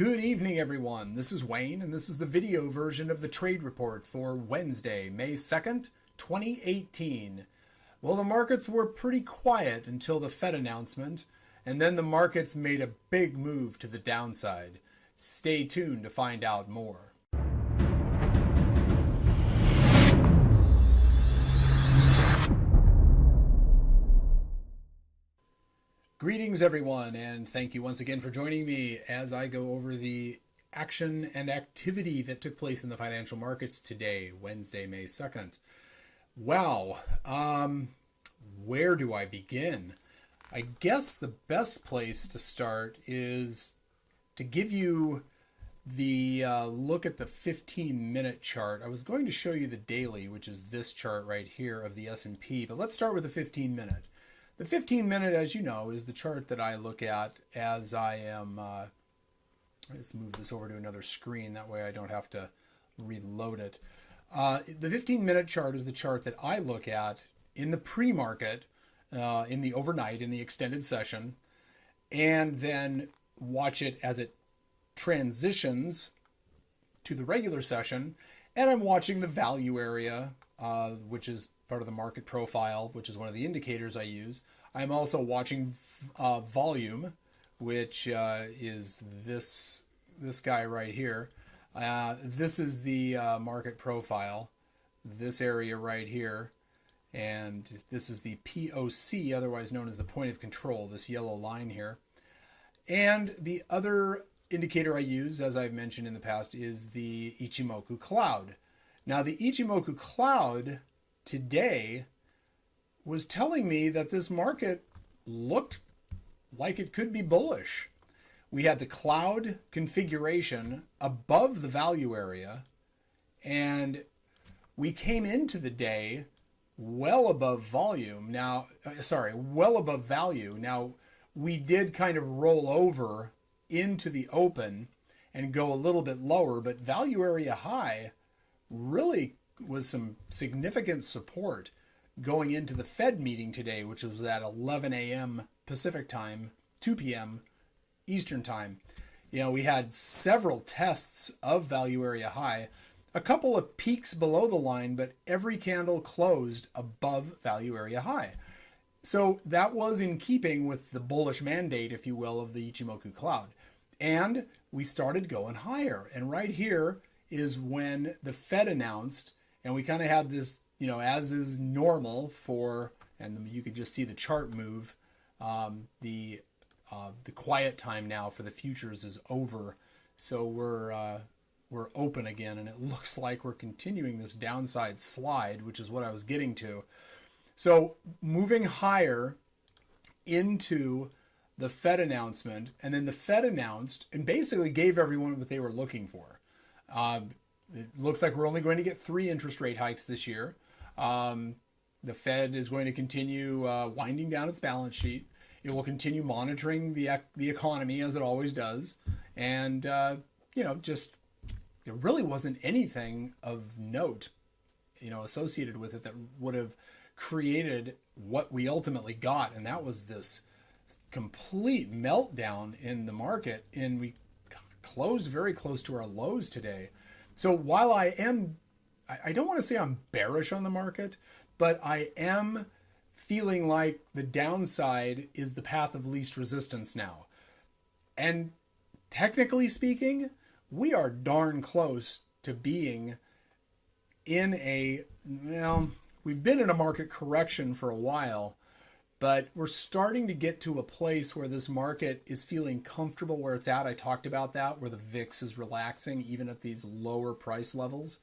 Good evening, everyone. This is Wayne, and this is the video version of the trade report for Wednesday, May 2nd, 2018. Well, the markets were pretty quiet until the Fed announcement, and then the markets made a big move to the downside. Stay tuned to find out more. Greetings, everyone, and thank you once again for joining me as I go over the action and activity that took place in the financial markets today, Wednesday, May 2nd. Wow, where do I begin? I guess the best place to start is to give you the look at the 15-minute chart. I was going to show you the daily, which is this chart right here of the S&P, but let's start with the 15-minute. The 15-minute, as you know, is the chart that I look at as I am, let's move this over to another screen, that way I don't have to reload it. The 15-minute chart is the chart that I look at in the pre-market, in the overnight, in the extended session, and then watch it as it transitions to the regular session, and I'm watching the value area, which is part of the market profile, which is one of the indicators I use. I'm also watching volume, which is this guy right here. This is the market profile, this area right here, and this is the POC, otherwise known as the point of control, this yellow line here. And the other indicator I use, as I've mentioned in the past, is the Ichimoku cloud. Now, the Ichimoku cloud today was telling me that this market looked like it could be bullish. We had the cloud configuration above the value area, and we came into the day well above volume. Now, well above value. Now, we did kind of roll over into the open and go a little bit lower, but value area high really was some significant support going into the Fed meeting today, which was at 11 a.m. Pacific time, 2 p.m. Eastern time. You know, we had several tests of value area high, a couple of peaks below the line, but every candle closed above value area high. So that was in keeping with the bullish mandate, if you will, of the Ichimoku cloud. And we started going higher. And right here is when the Fed announced, and we kind of had this, you know, as is normal for, and you can just see the chart move, the quiet time now for the futures is over. So we're open again, and it looks like we're continuing this downside slide, which is what I was getting to. So moving higher into the Fed announcement, and then the Fed announced and basically gave everyone what they were looking for. It looks like we're only going to get 3 interest rate hikes this year. The Fed is going to continue winding down its balance sheet. It will continue monitoring the economy as it always does. And, you know, just there really wasn't anything of note, you know, associated with it that would have created what we ultimately got. And that was this complete meltdown in the market. And we closed very close to our lows today. So while I don't want to say I'm bearish on the market, but I am feeling like the downside is the path of least resistance now. And technically speaking, we are darn close to being in we've been in a market correction for a while, but we're starting to get to a place where this market is feeling comfortable where it's at. I talked about that, where the VIX is relaxing even at these lower price levels.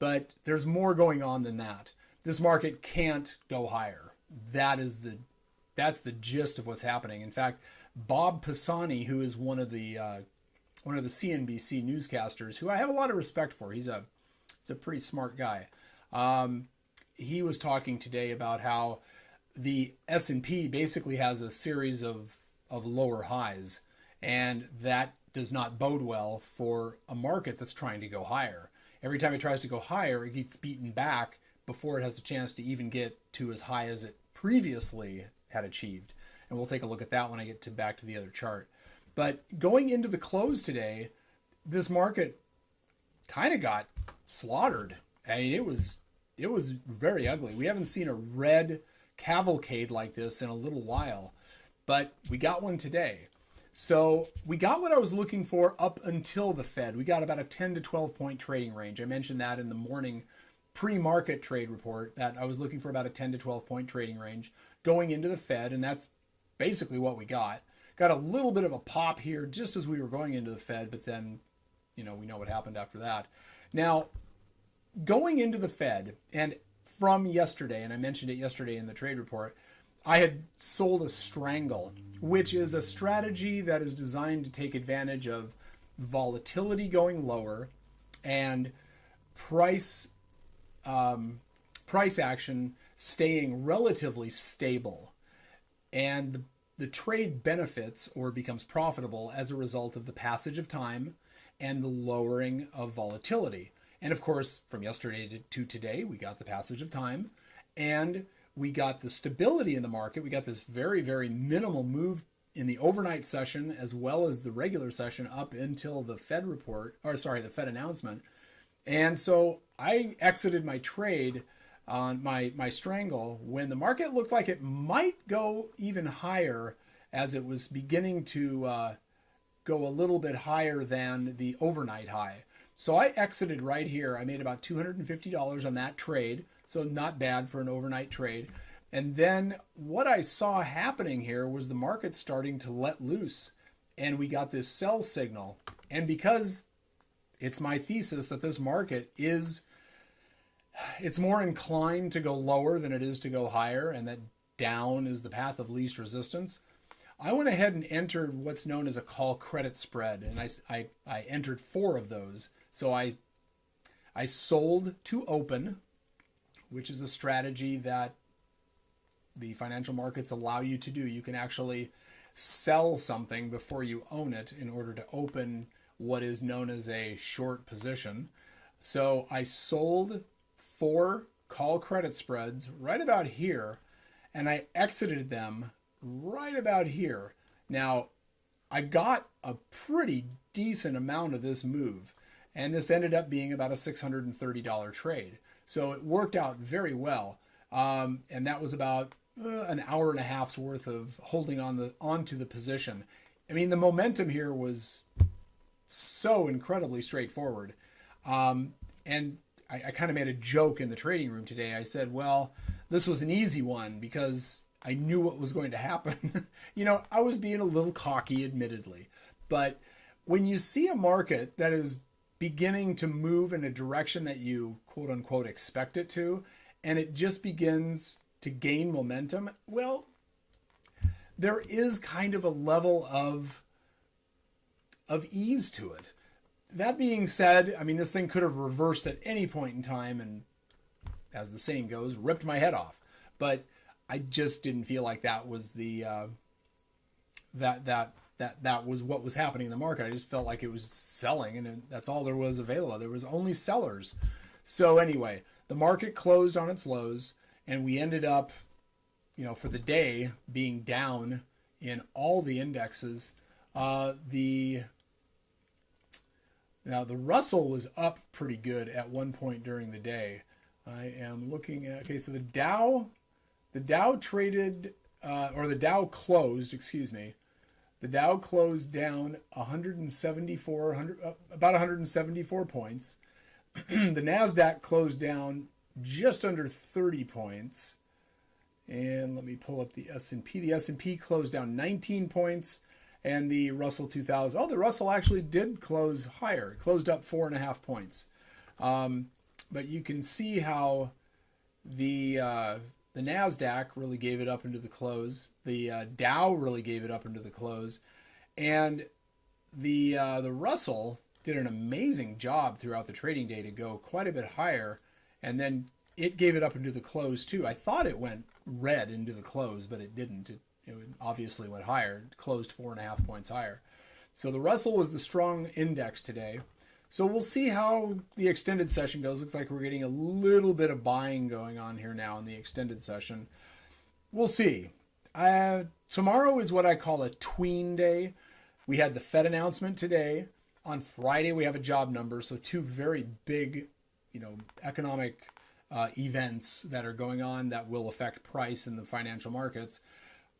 But there's more going on than that. This market can't go higher. That's the gist of what's happening. In fact, Bob Pisani, who is one of the CNBC newscasters, who I have a lot of respect for, he's a pretty smart guy. He was talking today about how the S&P basically has a series of lower highs, and that does not bode well for a market that's trying to go higher. Every time it tries to go higher, it gets beaten back before it has the chance to even get to as high as it previously had achieved. And we'll take a look at that when I get back to the other chart. But going into the close today, this market kind of got slaughtered. I mean, it was very ugly. We haven't seen a red cavalcade like this in a little while, but we got one today. So we got what I was looking for up until the Fed. We got about a 10 to 12 point trading range. I mentioned that in the morning pre-market trade report, that I was looking for about a 10 to 12 point trading range going into the Fed, and that's basically what we got. Got a little bit of a pop here just as we were going into the Fed, but then, we know what happened after that. Now, going into the Fed, and from yesterday, and I mentioned it yesterday in the trade report, I had sold a strangle, which is a strategy that is designed to take advantage of volatility going lower and price action staying relatively stable. And the trade benefits or becomes profitable as a result of the passage of time and the lowering of volatility. And of course, from yesterday to today, we got the passage of time and we got the stability in the market. We got this very, very minimal move in the overnight session as well as the regular session up until the Fed the Fed announcement. And so I exited my trade on my strangle when the market looked like it might go even higher, as it was beginning to go a little bit higher than the overnight high. So I exited right here. I made about $250 on that trade. So not bad for an overnight trade. And then what I saw happening here was the market starting to let loose. And we got this sell signal. And because it's my thesis that this market it's more inclined to go lower than it is to go higher, and that down is the path of least resistance, I went ahead and entered what's known as a call credit spread. And I entered 4 of those. So I sold to open, which is a strategy that the financial markets allow you to do. You can actually sell something before you own it in order to open what is known as a short position. So I sold 4 call credit spreads right about here, and I exited them right about here. Now, I got a pretty decent amount of this move, and this ended up being about a $630 trade. So it worked out very well. And that was about an hour and a half's worth of holding onto the position. I mean, the momentum here was so incredibly straightforward. And I kind of made a joke in the trading room today. I said, well, this was an easy one because I knew what was going to happen. I was being a little cocky, admittedly. But when you see a market that is beginning to move in a direction that you quote unquote expect it to, and it just begins to gain momentum, well, there is kind of a level of ease to it. That being said, I mean, this thing could have reversed at any point in time and, as the saying goes, ripped my head off. But I just didn't feel like that was that was what was happening in the market. I just felt like it was selling, and that's all there was available. There was only sellers. So anyway, the market closed on its lows, and we ended up, for the day being down in all the indexes. The Russell was up pretty good at one point during the day. I am looking at, so the Dow traded, or the Dow closed, excuse me. The Dow closed down about 174 points. The NASDAQ closed down just under 30 points. And let me pull up the S&P. The S&P closed down 19 points. And the Russell 2000, the Russell actually did close higher. It closed up 4.5 points. But you can see how the NASDAQ really gave it up into the close. The Dow really gave it up into the close. And the Russell did an amazing job throughout the trading day to go quite a bit higher. And then it gave it up into the close too. I thought it went red into the close, but it didn't. It obviously went higher. It closed 4.5 points higher. So the Russell was the strong index today. So we'll see how the extended session goes. Looks like we're getting a little bit of buying going on here now in the extended session. We'll see. Tomorrow is what I call a tween day. We had the Fed announcement today. On Friday, we have a job number. So two very big, economic events that are going on that will affect price in the financial markets.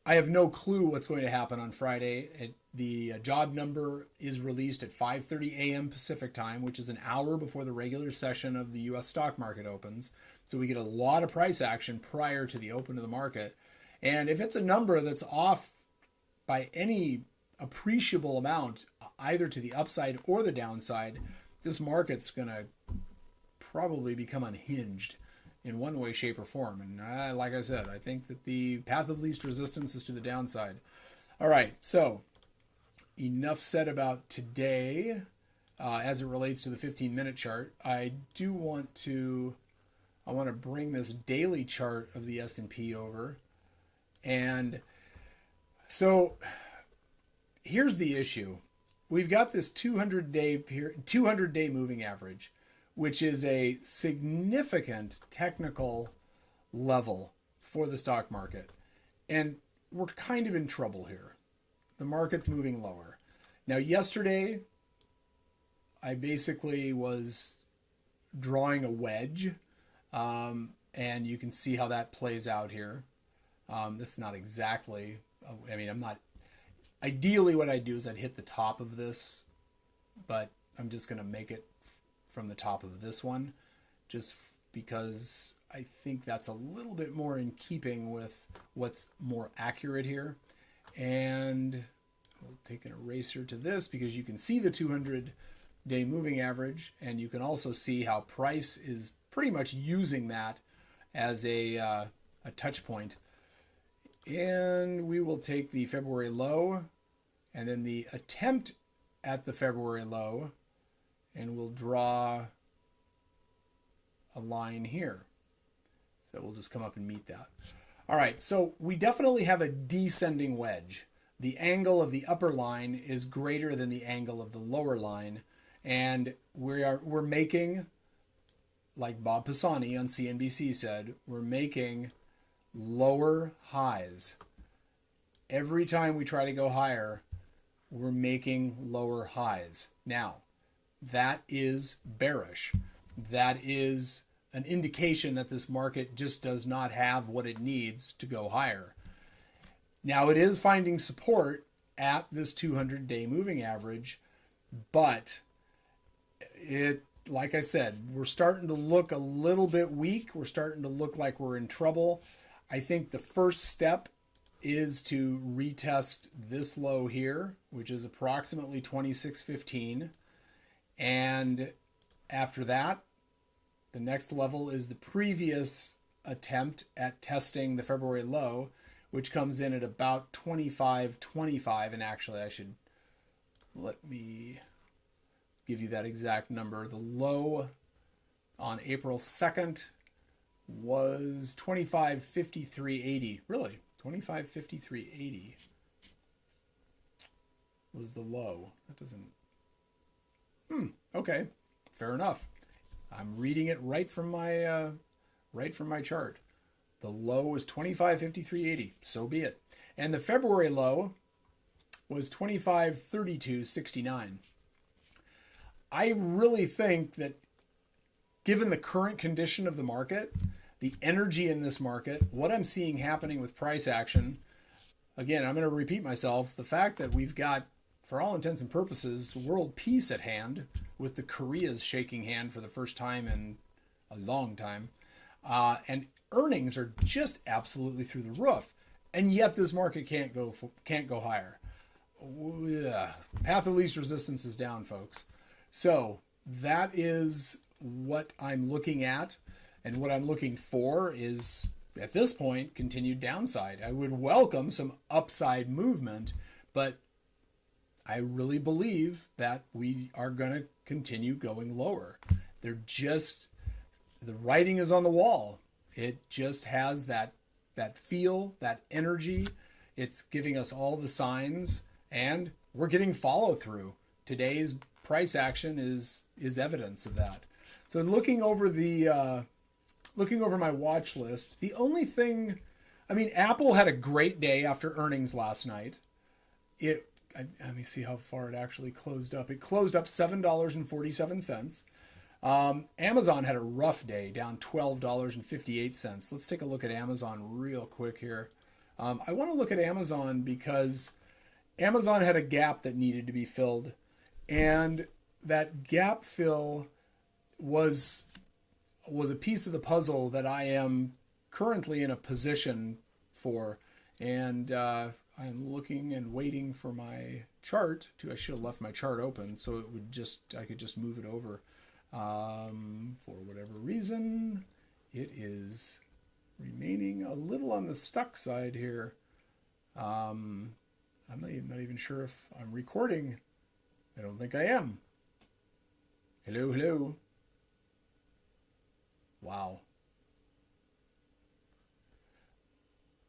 I have no clue what's going to happen on Friday. The job number is released at 5:30 a.m. Pacific time, which is an hour before the regular session of the U.S. stock market opens. So we get a lot of price action prior to the open of the market. And if it's a number that's off by any appreciable amount, either to the upside or the downside, this market's going to probably become unhinged in one way, shape, or form. And like I said, I think that the path of least resistance is to the downside. All right, so enough said about today as it relates to the 15-minute chart. I want to bring this daily chart of the S&P over. And so here's the issue. We've got this 200-day moving average, which is a significant technical level for the stock market. And we're kind of in trouble here. The market's moving lower. Now, yesterday, I basically was drawing a wedge, and you can see how that plays out here. This is not exactly, ideally what I'd do is I'd hit the top of this, but I'm just going to make it from the top of this one, just because I think that's a little bit more in keeping with what's more accurate here. And we'll take an eraser to this because you can see the 200-day moving average, and you can also see how price is pretty much using that as a touch point. And we will take the February low and then the attempt at the February low, and we'll draw a line here. So we'll just come up and meet that. All right, so we definitely have a descending wedge. The angle of the upper line is greater than the angle of the lower line, and we're making, like Bob Pisani on CNBC said, we're making lower highs. Every time we try to go higher, we're making lower highs. Now, that is bearish. That is an indication that this market just does not have what it needs to go higher. Now, it is finding support at this 200-day moving average, but like I said, we're starting to look a little bit weak. We're starting to look like we're in trouble. I think the first step is to retest this low here, which is approximately 26.15. And after that, the next level is the previous attempt at testing the February low, which comes in at about 25.25. And actually, let me give you that exact number. The low on April 2nd was 25.53.80. Really? 25.53.80 was the low. That doesn't... Okay. Fair enough. I'm reading it right from my chart. The low was 25.53.80. So be it. And the February low was 25.32.69. I really think that given the current condition of the market, the energy in this market, what I'm seeing happening with price action, again, I'm going to repeat myself, the fact that we've got, for all intents and purposes, world peace at hand, with the Koreas shaking hand for the first time in a long time, and earnings are just absolutely through the roof, and yet this market can't go higher. Path of least resistance is down, folks. So that is what I'm looking at, and what I'm looking for is, at this point, continued downside. I would welcome some upside movement, but I really believe that we are going to continue going lower. The writing is on the wall. It just has that feel, that energy. It's giving us all the signs, and we're getting follow through. Today's price action is evidence of that. So looking over my watch list, the only thing, Apple had a great day after earnings last night. It let me see how far it actually closed up. It closed up $7.47. Amazon had a rough day, down $12.58. Let's take a look at Amazon real quick here. I want to look at Amazon because Amazon had a gap that needed to be filled, and that gap fill was a piece of the puzzle that I am currently in a position for, and I'm looking and waiting for my chart to. I should have left my chart open so it would I could just move it over. For whatever reason, it is remaining a little on the stuck side here. I'm not even sure if I'm recording. I don't think I am. Hello. Wow.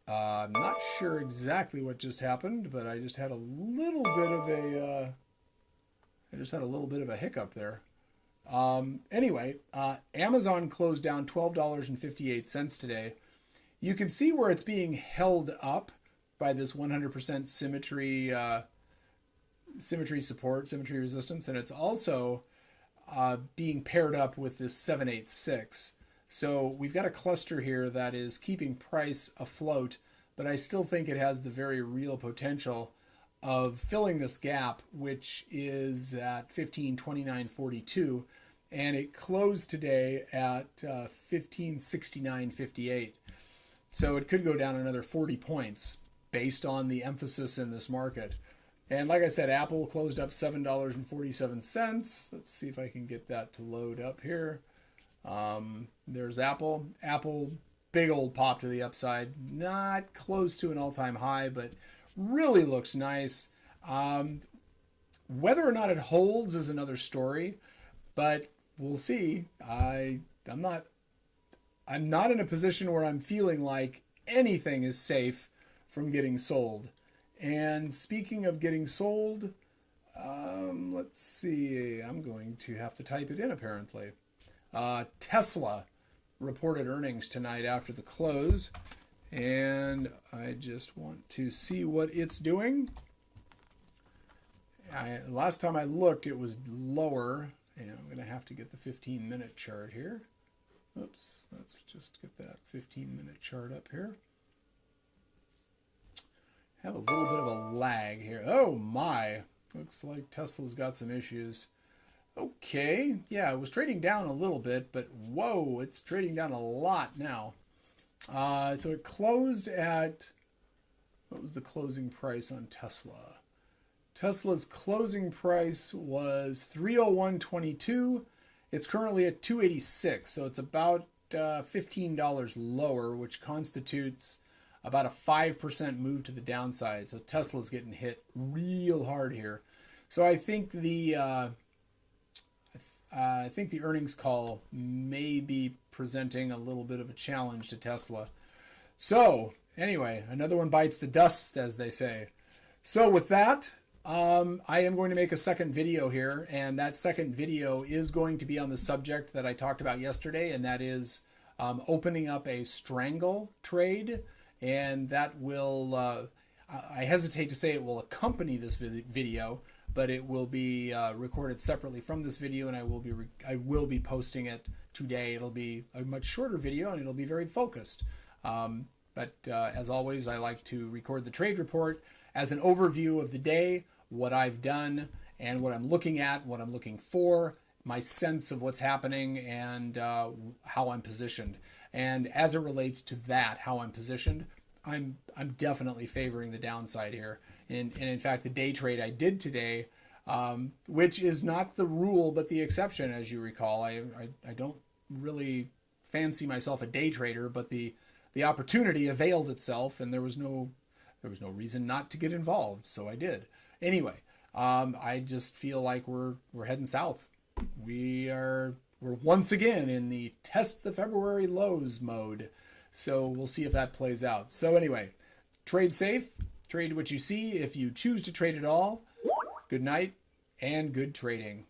I'm not sure exactly what just happened, but I just had a little bit of a hiccup there. Anyway, Amazon closed down $12.58 today. You can see where it's being held up by this 100% symmetry support, symmetry resistance, and it's also being paired up with this 786. So we've got a cluster here that is keeping price afloat, but I still think it has the very real potential of filling this gap, which is at 1529.42, and it closed today at 1569.58. So it could go down another 40 points based on the emphasis in this market. And like I said, Apple closed up $7.47. Let's see if I can get that to load up here. There's Apple. Apple, big old pop to the upside. Not close to an all-time high, but really looks nice. Whether or not it holds is another story, but we'll see. I'm not in a position where I'm feeling like anything is safe from getting sold. And speaking of getting sold, let's see. I'm going to have to type it in apparently. Tesla reported earnings tonight after the close, and I just want to see what it's doing. Last time I looked, it was lower, and I'm going to have to get the 15-minute chart here. Oops, let's just get that 15-minute chart up here. Have a little bit of a lag here. Oh my, looks like Tesla's got some issues. Okay, yeah, it was trading down a little bit, but whoa, it's trading down a lot now. So it closed at, what was the closing price on Tesla? Tesla's closing price was $301.22. It's currently at $286, so it's about $15 lower, which constitutes about a 5% move to the downside. So Tesla's getting hit real hard here. So I think the earnings call may be presenting a little bit of a challenge to Tesla. So anyway, another one bites the dust, as they say. So with that, I am going to make a second video here, and that second video is going to be on the subject that I talked about yesterday, and that is opening up a strangle trade, and that will, I hesitate to say it will accompany this video, but it will be recorded separately from this video, and I will be posting it today. It'll be a much shorter video, and it'll be very focused. But as always, I like to record the trade report as an overview of the day, what I've done, and what I'm looking at, what I'm looking for, my sense of what's happening, and how I'm positioned. And as it relates to that, how I'm positioned, I'm definitely favoring the downside here. And in fact, the day trade I did today, which is not the rule but the exception, as you recall. I don't really fancy myself a day trader, but the opportunity availed itself, and there was no reason not to get involved, so I did. Anyway, I just feel like we're heading south. We're once again in the test the February lows mode. So we'll see if that plays out. So anyway, trade safe, trade what you see. If you choose to trade at all, good night and good trading.